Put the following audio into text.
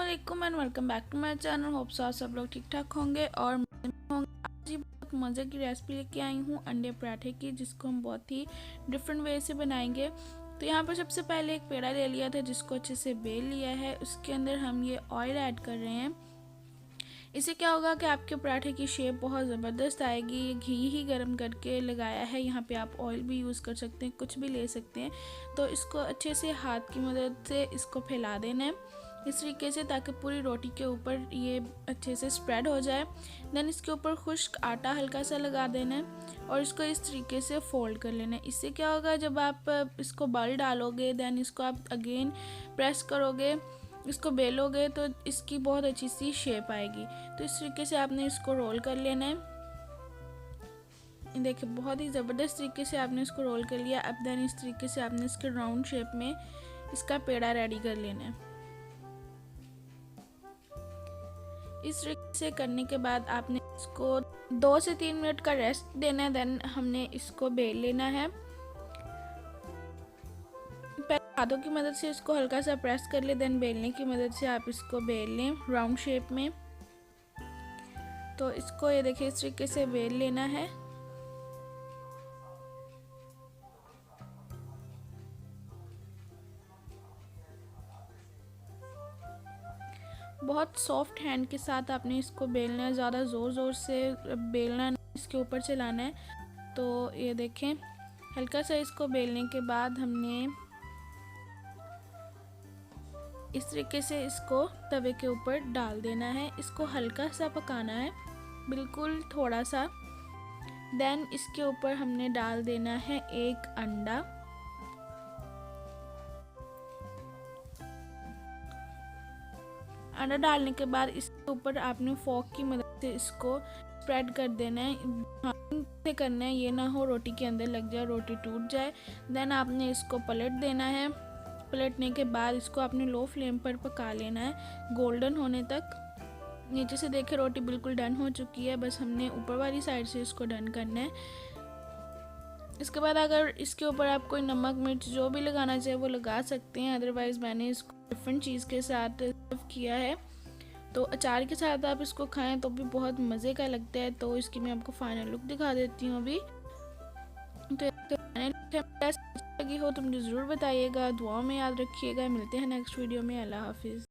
अस्सलामुअलैकुम and welcome back to my channel. Hope so सब लोग ठीक ठाक होंगे और होंगे। आज बहुत मज़े की रेसिपी लेके आई हूँ अंडे पराठे की, जिसको हम बहुत ही डिफरेंट वे से बनाएंगे। तो यहाँ पर सबसे पहले एक पेड़ा ले लिया था, जिसको अच्छे से बेल लिया है। उसके अंदर हम ये ऑयल ऐड कर रहे हैं। इससे क्या होगा कि आपके पराठे की शेप बहुत ज़बरदस्त आएगी। ये घी ही गर्म करके लगाया है, यहाँ पे आप ऑयल भी यूज़ कर सकते हैं, कुछ भी ले सकते हैं। तो इसको अच्छे से हाथ की मदद से इसको फैला देना है इस तरीके से, ताकि पूरी रोटी के ऊपर ये अच्छे से स्प्रेड हो जाए। देन इसके ऊपर खुश्क आटा हल्का सा लगा देना है और इसको इस तरीके से फोल्ड कर लेना है। इससे क्या होगा, जब आप इसको बल डालोगे देन इसको आप अगेन प्रेस करोगे, इसको बेलोगे तो इसकी बहुत अच्छी सी शेप आएगी। तो इस तरीके से आपने इसको रोल कर लेना है। देखिए बहुत ही ज़बरदस्त तरीके से आपने इसको रोल कर लिया। अब देन इस तरीके से आपने इसके राउंड शेप में इसका पेड़ा रेडी कर लेना है। इस तरीके से करने के बाद आपने इसको 2 से 3 मिनट का रेस्ट देना है। देन हमने इसको बेल लेना है। हाथों की मदद से इसको हल्का सा प्रेस कर ले, देन बेलने की मदद से आप इसको बेल लें राउंड शेप में। तो इसको ये देखिए इस तरीके से बेल लेना है। बहुत सॉफ्ट हैंड के साथ आपने इसको बेलना है, ज़्यादा ज़ोर से बेलना नहीं, इसके ऊपर चलाना है। तो ये देखें हल्का सा इसको बेलने के बाद हमने इस तरीके से इसको तवे के ऊपर डाल देना है। इसको हल्का सा पकाना है, बिल्कुल थोड़ा सा। देन इसके ऊपर हमने डाल देना है एक अंडा। अंडा डालने के बाद इसके ऊपर आपने फोक की मदद से इसको स्प्रेड कर देना है। हाथ से करना है, ये ना हो रोटी के अंदर लग जाए, रोटी टूट जाए। देन आपने इसको पलट देना है। पलटने के बाद इसको आपने लो फ्लेम पर पका लेना है गोल्डन होने तक। नीचे से देखे रोटी बिल्कुल डन हो चुकी है, बस हमने ऊपर वाली साइड से इसको डन करना है। इसके बाद अगर इसके ऊपर आप कोई नमक मिर्च जो भी लगाना चाहे वो लगा सकते हैं, अदरवाइज़ मैंने इसको डिफरेंट चीज़ के साथ सर्व किया है। तो अचार के साथ आप इसको खाएं तो भी बहुत मज़े का लगता है। तो इसकी मैं आपको फाइनल लुक दिखा देती हूँ अभी। तो लगी हो तो मुझे ज़रूर बताइएगा, दुआ में याद रखिएगा। मिलते हैं नेक्स्ट वीडियो में। अल्लाह हाफिज़।